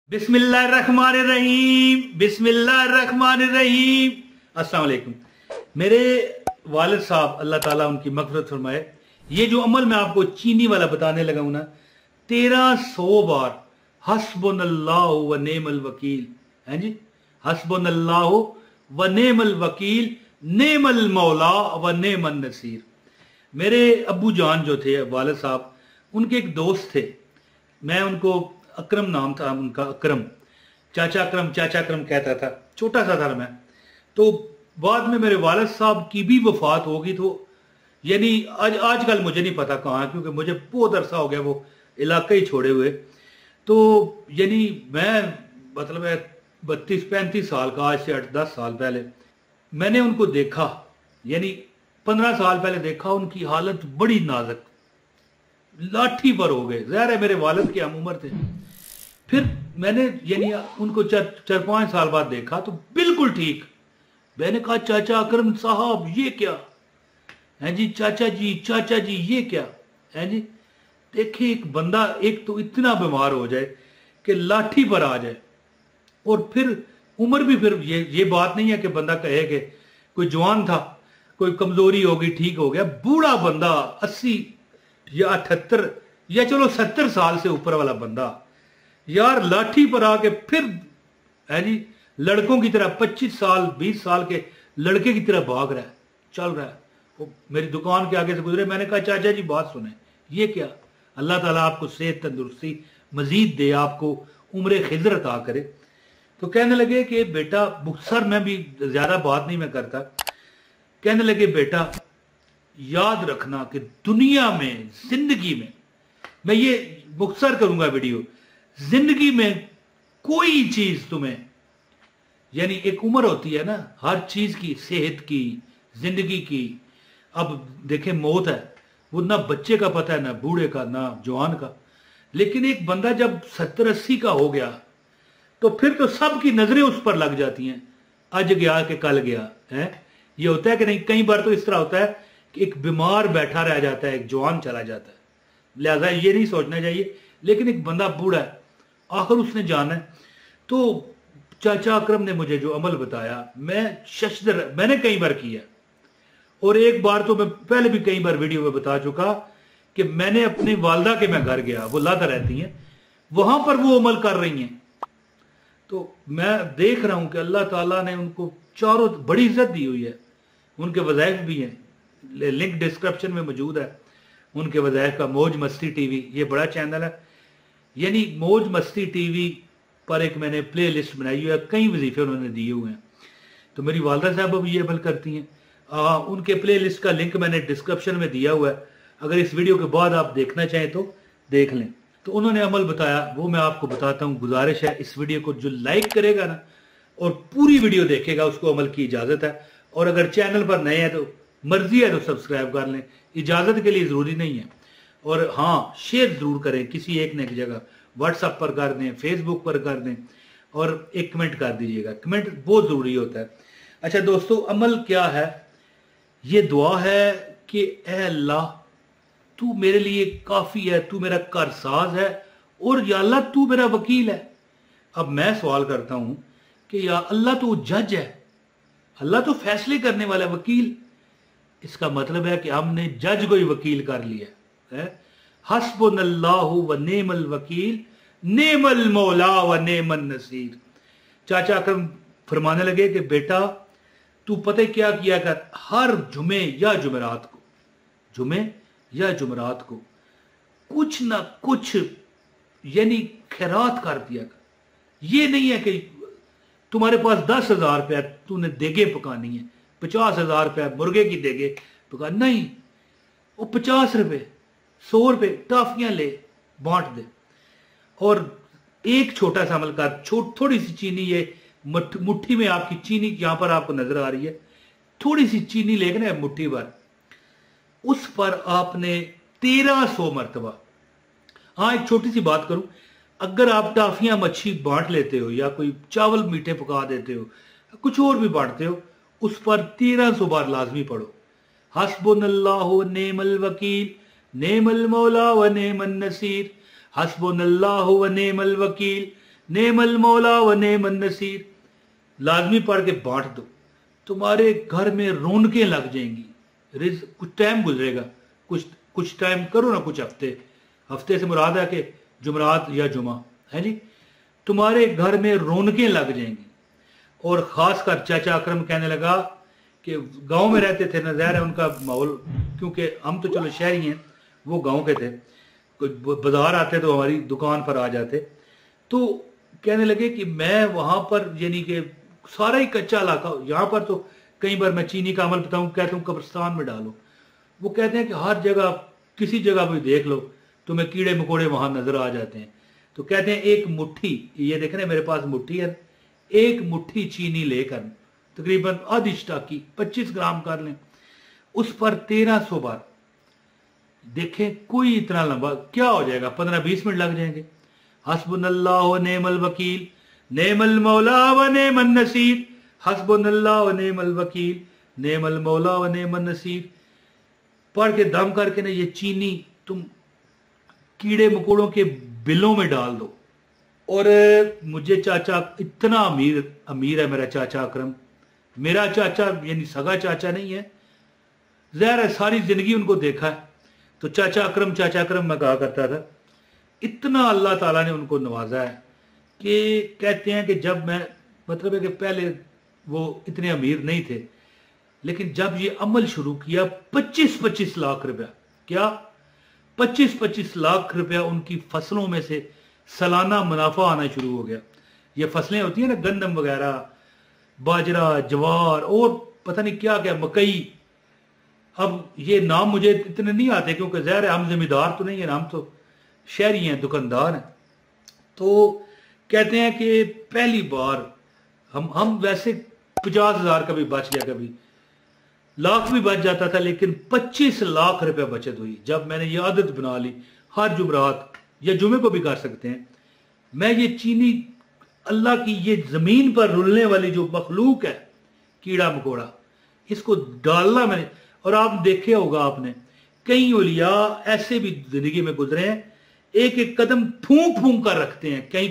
बिस्मिल्लाहिर्रहमानिर्रहीम बिस्मिल्लाहिर्रहमानिर्रहीम। अस्सलाम वालेकुम। मेरे वालिद साहब अल्लाह ताला उनकी मग़फ़िरत फरमाए, ये जो अमल मैं आपको चीनी वाला बताने लगा हूं ना, 1300 बार हस्बुनल्लाहु व नेमल वकील है जी, हस्बुनल्लाहु व नेमल वकील, नेमल मौला व नेमन नसीर। मेरे अब्बू जान जो थे वालिद साहब, उनके एक दोस्त थे, मैं उनको अकरम नाम था उनका, अकरम, चाचा अकरम कहता था, छोटा सा था मैं। तो बाद में मेरे वालिद साहब की भी वफात होगी, तो यानी आजकल मुझे नहीं पता कहाँ, क्योंकि मुझे बहुत अरसा हो गया वो इलाका ही छोड़े हुए। तो यानी मैं मतलब 32-35 साल का, आज से 8-10 साल पहले मैंने उनको देखा, यानी 15 साल पहले देखा। उनकी हालत बड़ी नाजुक, लाठी पर हो गए। ज़ाहिर है मेरे वालिद की हम उम्र थे। फिर मैंने यानी उनको 4-5 साल बाद देखा तो बिल्कुल ठीक। मैंने कहा चाचा अकरम साहब ये क्या है जी, चाचा जी ये क्या है जी। देखिए एक बंदा एक तो इतना बीमार हो जाए कि लाठी पर आ जाए, और फिर उम्र भी, फिर ये बात नहीं है कि बंदा कहे कि कोई जवान था, कोई कमजोरी होगी ठीक हो गया। बूढ़ा बंदा 80 या 78 या चलो 70 साल से ऊपर वाला बंदा यार लाठी पर आके फिर है जी लड़कों की तरह 25 साल 20 साल के लड़के की तरह भाग रहा है, चल रहा है। वो मेरी दुकान के आगे से गुजरे, मैंने कहा चाचा जी बात सुने, ये क्या। अल्लाह ताला आपको सेहत तंदुरुस्ती मजीद दे, आपको उम्र खिजर अता करे। तो कहने लगे कि बेटा, मुख्तसर में भी ज्यादा बात नहीं मैं करता, कहने लगे बेटा याद रखना कि दुनिया में, जिंदगी में, मैं ये मुख्तसर करूंगा वीडियो, जिंदगी में कोई चीज तुम्हें, यानी एक उम्र होती है ना हर चीज की, सेहत की, जिंदगी की। अब देखें मौत है, वो ना बच्चे का पता है, ना बूढ़े का, ना जवान का। लेकिन एक बंदा जब 70-80 का हो गया तो फिर तो सबकी नजरें उस पर लग जाती हैं, आज गया कि कल गया है। ये होता है कि नहीं, कई बार तो इस तरह होता है कि एक बीमार बैठा रह जाता है, एक जवान चला जाता है। लिहाजा ये नहीं सोचना चाहिए। लेकिन एक बंदा बूढ़ा है, आखिर उसने जाना है। तो चाचा अकरम ने मुझे जो अमल बताया, मैंने कई बार किया, और एक बार तो मैं पहले भी कई बार वीडियो में बता चुका कि मैंने अपने वालदा के मैं घर गया, वो लादा रहती हैं, वहां पर वो अमल कर रही हैं। तो मैं देख रहा हूं कि अल्लाह ताला ने उनको चारों बड़ी इज्जत दी हुई है। उनके वज़ाइफ भी हैं, लिंक डिस्क्रिप्शन में मौजूद है उनके वज़ाइफ का। मौज मस्ती टीवी ये बड़ा चैनल है, यानी मौज मस्ती टीवी पर एक मैंने प्ले लिस्ट बनाई हुई है, कई वजीफे उन्होंने दिए हुए हैं। तो मेरी वालदा साहब अब ये अमल करती हैं। उनके प्ले लिस्ट का लिंक मैंने डिस्क्रिप्शन में दिया हुआ है, अगर इस वीडियो के बाद आप देखना चाहें तो देख लें। तो उन्होंने अमल बताया, वो मैं आपको बताता हूँ। गुजारिश है इस वीडियो को जो लाइक करेगा ना और पूरी वीडियो देखेगा, उसको अमल की इजाज़त है। और अगर चैनल पर नए हैं तो मर्जी है तो सब्सक्राइब कर लें, इजाज़त के लिए ज़रूरी नहीं है। और हाँ, शेयर ज़रूर करें, किसी एक न एक जगह व्हाट्सएप पर कर दें, फेसबुक पर कर दें, और एक कमेंट कर दीजिएगा, कमेंट बहुत ज़रूरी होता है। अच्छा दोस्तों, अमल क्या है? ये दुआ है कि ए अल्लाह तू मेरे लिए काफ़ी है, तू मेरा कारसाज है, और या अल्लाह तू मेरा वकील है। अब मैं सवाल करता हूँ कि या अल्लाह तो जज है, अल्लाह तो फैसले करने वाला वकील। इसका मतलब है कि हमने जज को ही वकील कर लिया है। हस्बुनल्लाहु व नेमल वकील, नेमल मौला व नेमन नसीर। चाचा अकरम फरमाने लगे कि बेटा तू पता क्या किया कर, हर जुमे या जुमेरात को कुछ ना कुछ यानी खैरात कर दिया कर। ये नहीं है कि तुम्हारे पास 10,000 रुपया तूने देगे पकानी है, 50,000 रुपया मुर्गे की देगे पका, नहीं, वो 50 रुपये 100 रुपये टाफियां ले बांट दे। और एक छोटा सा अमल कर, थोड़ी सी चीनी, ये मुट्ठी में आपकी चीनी यहां पर आपको नजर आ रही है, थोड़ी सी चीनी लेकर ना मुट्ठी भर, उस पर आपने 1300 मरतबा। हाँ एक छोटी सी बात करूं, अगर आप टाफियां मच्छी बांट लेते हो या कोई चावल मीठे पका देते हो, कुछ और भी बांटते हो, उस पर 1300 बार लाजमी पढ़ो, हस्बुनल्लाहु नेमल वकील, नेमल मौला व नेमन नसीर, हस्बुनल्लाहु व नेमल वकील, नेमल मौला व नेमन नसीर, लाजमी पढ़ के बांट दो, तुम्हारे घर में रौनकें लग जाएंगी। कुछ टाइम गुजरेगा, कुछ टाइम करो ना, कुछ हफ्ते से मुराद है कि जुमरात या जुमा है जी, तुम्हारे घर में रौनकें लग जाएंगी। और ख़ासकर चाचा अकरम कहने लगा कि गांव में रहते थे, नज़ार है उनका माहौल, क्योंकि हम तो चलो शहरी हैं, वो गांव के थे, बाजार आते तो हमारी दुकान पर आ जाते। तो कहने लगे कि मैं वहाँ पर यानी कि सारा ही कच्चा इलाका, यहाँ पर तो कई बार मैं चीनी का अमल बताऊँ, कहता हूँ कब्रिस्तान में डालो। वो कहते हैं कि हर जगह किसी जगह भी देख लो तुम्हें कीड़े मकोड़े वहाँ नज़र आ जाते हैं। तो कहते हैं एक मुट्ठी, ये देख रहे मेरे पास मुट्ठी है, एक मुट्ठी चीनी लेकर तकरीबन आधी टाकी 25 ग्राम कर लें, उस पर 1300 बार देखें, कोई इतना लंबा क्या हो जाएगा, 15-20 मिनट लग जाएंगे। हस्बुनल्लाह व नेमल वकील, नेमल मौला व नेमन नसीर, हस्बुनल्लाह व नेमल वकील, नेमल मौला व नेमन नसीर पढ़ के दम करके ना ये चीनी तुम कीड़े मकोड़ों के बिलों में डाल दो। और मुझे चाचा इतना अमीर है मेरा चाचा अकरम, मेरा चाचा यानी सगा चाचा नहीं है, ज़ाहिर है सारी जिंदगी उनको देखा है। तो चाचा अकरम मैं कहा करता था। इतना अल्लाह ताला ने उनको नवाजा है कि कहते हैं कि जब मैं, मतलब है कि पहले वो इतने अमीर नहीं थे, लेकिन जब ये अमल शुरू किया 25-25 लाख रुपया, क्या 25-25 लाख रुपया उनकी फसलों में से सालाना मुनाफा आना शुरू हो गया। ये फसलें होती हैं ना, गंदम वगैरह, बाजरा, ज्वार और पता नहीं क्या क्या, मकई। अब ये नाम मुझे इतने नहीं आते क्योंकि ज़ाहिर है हम जमींदार तो नहीं है, हम तो शहरी हैं, दुकानदार हैं। तो कहते हैं कि पहली बार हम वैसे 50,000 कभी बच गया, कभी लाख भी बच जाता था, लेकिन 25 लाख रुपया बचत हुई जब मैंने ये आदत बना ली। हर जुमरात या जुमे को भी कर सकते हैं, मैं ये चीनी, अल्लाह की ये जमीन पर रुलने वाली जो मखलूक है कीड़ा मकोड़ा, इसको डालना मैंने। और आप देखे होगा आपने, कई औलिया ऐसे भी जिंदगी में गुजरे हैं, एक एक कदम फूंक फूंक कर रखते हैं, कहीं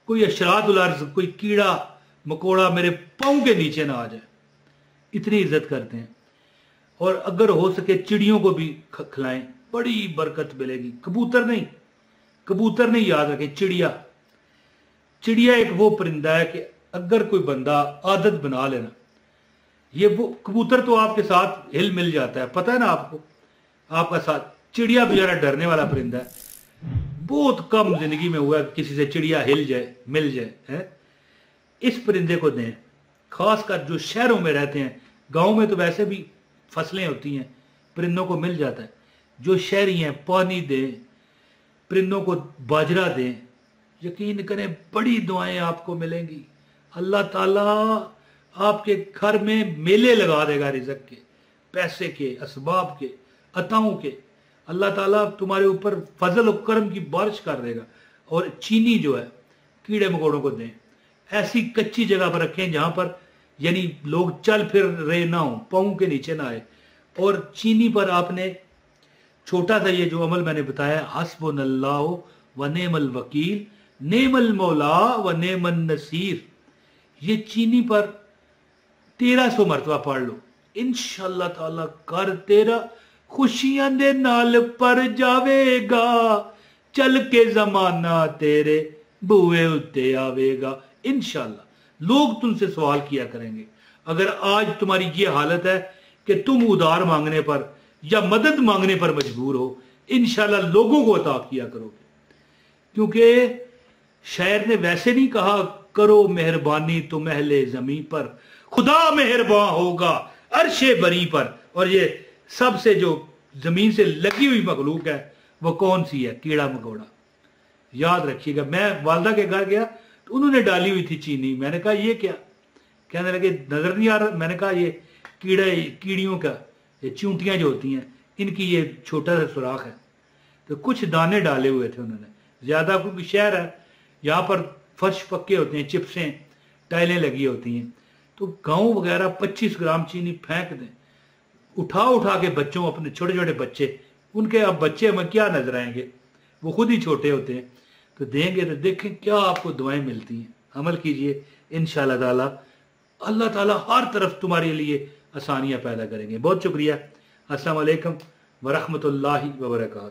कोई अशरात उल अर्ज़, कोई कीड़ा मकोड़ा मेरे पाँव के नीचे ना आ जाए, इतनी इज्जत करते हैं। और अगर हो सके चिड़ियों को भी खिलाएं, बड़ी बरकत मिलेगी। कबूतर नहीं याद रखें, चिड़िया एक वो परिंदा है कि अगर कोई बंदा आदत बना लेना, ये वो कबूतर तो आपके साथ हिल मिल जाता है, पता है ना आपको, आपका साथ। चिड़िया बेचारा डरने वाला परिंदा है, बहुत कम जिंदगी में हुआ किसी से चिड़िया हिल जाए, मिल जाए है। इस परिंदे को दें, खासकर जो शहरों में रहते हैं, गांव में तो वैसे भी फसलें होती हैं, परिंदों को मिल जाता है। जो शहरी हैं पानी दें, परिंदों को बाजरा दें, यकीन करें बड़ी दुआएं आपको मिलेंगी। अल्लाह ताला आपके घर में मेले लगा देगा, रिज़्क़ के, पैसे के, असबाब के, अताओं के। अल्लाह ताला तुम्हारे ऊपर फजल और करम की बारिश कर देगा। और चीनी जो है कीड़े मकोड़ों को दें, ऐसी कच्ची जगह पर रखें जहां पर यानी लोग चल फिर रहे ना हो, पाँव के नीचे ना आए। और चीनी पर आपने छोटा सा ये जो अमल मैंने बताया, हस्बुनल्लाहु व नेमल वकील, नेमल मौला व नेमन नसीर, ये चीनी पर 1300 मरतबा पढ़ लो, इंशाअल्लाह ताला कर तेरा खुशियां दे नाल पर जावेगा, चल के जमाना तेरे बूए उत्ते आवेगा इंशाअल्लाह। लोग तुमसे सवाल किया करेंगे। अगर आज तुम्हारी ये हालत है कि तुम उधार मांगने पर या मदद मांगने पर मजबूर हो, इंशाअल्लाह लोगों को अता किया करोगे। क्योंकि शायर ने वैसे नहीं कहा करो मेहरबानी तुम अहले जमीन पर, खुदा मेहरबान होगा अर्शे बरी पर। और ये सबसे जो जमीन से लगी हुई मखलूक है वो कौन सी है? कीड़ा मकोड़ा। याद रखिएगा। मैं वालदा के घर गया तो उन्होंने डाली हुई थी चीनी। मैंने कहा ये क्या? कहने लगे नजर नहीं आ रहा। मैंने कहा ये कीड़ियों का, ये चूंटियां जो होती हैं इनकी ये छोटा सा सुराख है। तो कुछ दाने डाले हुए थे उन्होंने, ज्यादा, क्योंकि शहर है यहाँ पर फर्श पक्के होते हैं, चिप्सें टाइलें लगी होती हैं। तो गाँव वगैरह 25 ग्राम चीनी फेंक दें, उठा के बच्चों, अपने छोटे छोटे बच्चे, उनके अब बच्चे हमें क्या नजर आएंगे, वो खुद ही छोटे होते हैं। तो देंगे तो देखें क्या आपको दुआएं मिलती हैं। अमल कीजिए, इंशाअल्लाह ताला अल्लाह ताला हर तरफ तुम्हारे लिए आसानियां पैदा करेंगे। बहुत शुक्रिया। अस्सलाम वालेकुम वरहमतुल्लाहि वबरकातुहू।